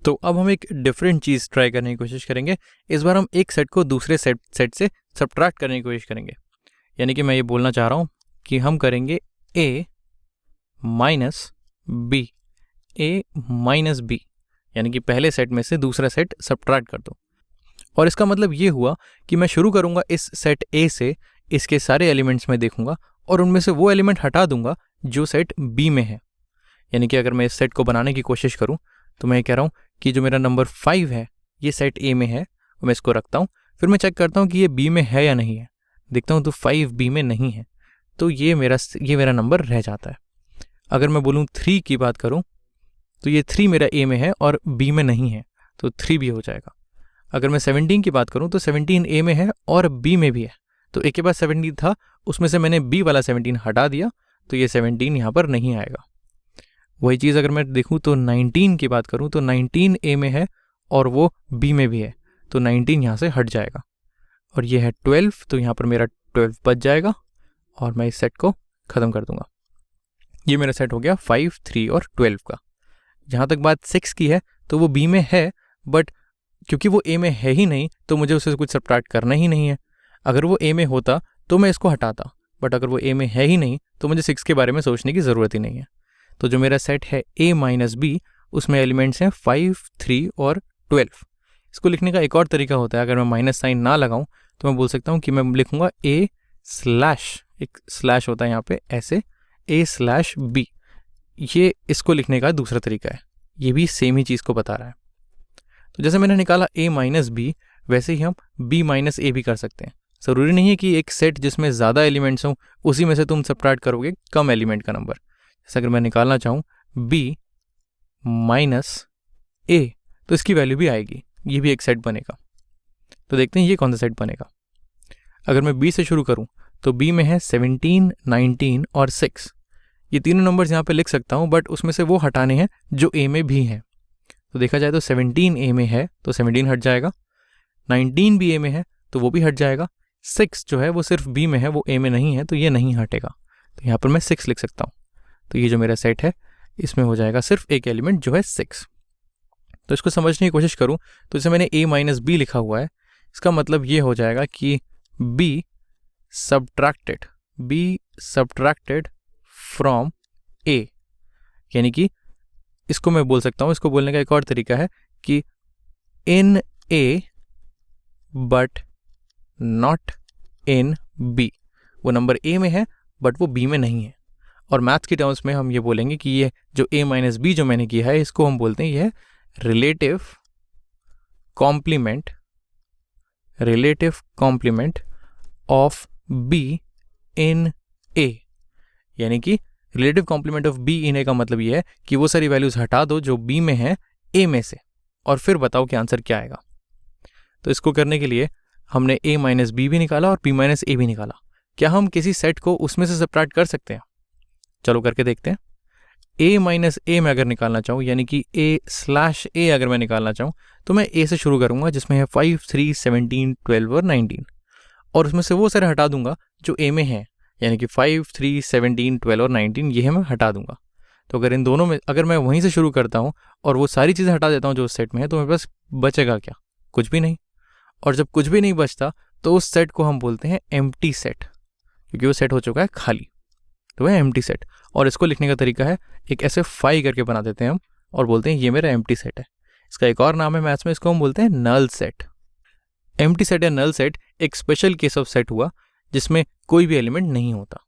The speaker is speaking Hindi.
तो अब हम एक डिफरेंट चीज़ ट्राई करने की कोशिश करेंगे। इस बार हम एक सेट को दूसरे सेट से सब्ट्रैक्ट करने की कोशिश करेंगे। यानी कि मैं ये बोलना चाह रहा हूँ कि हम करेंगे a minus b, a minus b, यानी कि पहले सेट में से दूसरा सेट सब्ट्रैक्ट कर दो। और इसका मतलब ये हुआ कि मैं शुरू करूँगा इस सेट a से, इसके सारे एलिमेंट्स में देखूंगा और उनमें से वो एलिमेंट हटा दूंगा जो सेट b में है। यानी कि अगर मैं इस सेट को बनाने की कोशिश करूँ तो मैं ये कह रहा हूँ कि जो मेरा नंबर 5 है ये सेट a में है, मैं इसको रखता हूँ, फिर मैं चेक करता हूँ कि ये b में है या नहीं है। देखता हूँ तो 5 b में नहीं है, तो ये मेरा नंबर रह जाता है। अगर मैं बोलूँ 3 की बात करूँ तो ये 3 मेरा a में है और b में नहीं है, तो 3 भी हो जाएगा। अगर मैं 17 की बात करूँ तो 17 a में है और b में भी है, तो a के पास 17 था, उसमें से मैंने b वाला 17 हटा दिया, तो ये 17 यहाँ पर नहीं आएगा। वही चीज़ अगर मैं देखूँ तो 19 की बात करूँ तो 19 a में है और वो b में भी है, तो 19 यहाँ से हट जाएगा। और ये है 12, तो यहाँ पर मेरा 12 बच जाएगा और मैं इस सेट को ख़त्म कर दूंगा। ये मेरा सेट हो गया 5, 3 और 12 का। जहाँ तक बात 6 की है तो वो b में है, बट क्योंकि वो a में है ही नहीं तो मुझे उससे कुछ सब्ट्रैक्ट करना ही नहीं है। अगर वो a में होता तो मैं इसको हटाता, बट अगर वो a में है ही नहीं तो मुझे 6 के बारे में सोचने की ज़रूरत ही नहीं है। तो जो मेरा सेट है a माइनस बी, उसमें एलिमेंट्स हैं 5, 3 और 12। इसको लिखने का एक और तरीका होता है, अगर मैं माइनस साइन ना लगाऊं तो मैं बोल सकता हूं कि मैं लिखूंगा a स्लैश, एक स्लैश होता है यहाँ पे ऐसे, a स्लैश b। ये इसको लिखने का दूसरा तरीका है, ये भी सेम ही चीज़ को बता रहा है। तो जैसे मैंने निकाला a माइनस बी, वैसे ही हम b माइनस ए भी कर सकते हैं। ज़रूरी नहीं है कि एक सेट जिसमें ज़्यादा एलिमेंट्स हों उसी में से तुम सब्ट्रैक्ट करोगे कम एलिमेंट का नंबर। जैसे अगर मैं निकालना चाहूँ b माइनस a, तो इसकी वैल्यू भी आएगी, ये भी एक सेट बनेगा। तो देखते हैं ये कौन सा सेट बनेगा। अगर मैं b से शुरू करूँ तो b में है 17, 19 और 6। ये तीनों नंबर्स यहाँ पे लिख सकता हूँ, बट उसमें से वो हटाने हैं जो a में भी हैं। तो देखा जाए तो 17 a में है तो 17 हट जाएगा, 19 भी a में है तो वो भी हट जाएगा, 6 जो है वो सिर्फ b में है, वो a में नहीं है, तो ये नहीं हटेगा। तो यहाँ पर मैं 6 लिख सकता हूँ। तो ये जो मेरा सेट है इसमें हो जाएगा सिर्फ एक एलिमेंट जो है 6। तो इसको समझने की कोशिश करूँ तो जैसे मैंने a माइनस बी लिखा हुआ है, इसका मतलब ये हो जाएगा कि b सब्ट्रैक्टेड फ्रॉम a, यानी कि इसको मैं बोल सकता हूँ, इसको बोलने का एक और तरीका है कि इन a but not in b। वो नंबर a में है बट वो b में नहीं है। और मैथ्स की टर्म्स में हम ये बोलेंगे कि ये जो a माइनस बी जो मैंने किया है इसको हम बोलते हैं ये है relative complement of b in a। यानी कि relative complement of b in a का मतलब ये है कि वो सारी वैल्यूज हटा दो जो b में है a में से, और फिर बताओ कि आंसर क्या आएगा। तो इसको करने के लिए हमने a माइनस बी भी निकाला और b माइनस ए भी निकाला। क्या हम किसी सेट को उसमें से सब्ट्रैक्ट कर सकते हैं? चलो करके देखते हैं। a माइनस ए में अगर निकालना चाहूँ, यानी कि a स्लैश ए अगर मैं निकालना चाहूँ तो मैं a से शुरू करूँगा जिसमें है 5, 3, 17, 12 और 19, और उसमें से वो सारे हटा दूंगा जो a में है, यानी कि 5, 3, 17, 12 और 19 ये है मैं हटा दूंगा। तो अगर इन दोनों में अगर मैं वहीं से शुरू करता हूँ और वो सारी चीज़ें हटा देता हूँ जो उस सेट में है, तो मेरे पास बचेगा क्या? कुछ भी नहीं। और जब कुछ भी नहीं बचता तो उस सेट को हम बोलते हैं एम्प्टी सेट, क्योंकि वो सेट हो चुका है खाली, तो वह एम्प्टी सेट। और इसको लिखने का तरीका है एक ऐसे फाई करके बना देते हैं हम और बोलते हैं ये मेरा एम्प्टी सेट है। इसका एक और नाम है मैथ्स में, इसको हम बोलते हैं नल सेट। एम्प्टी सेट या नल सेट एक स्पेशल केस ऑफ सेट हुआ जिसमें कोई भी एलिमेंट नहीं होता।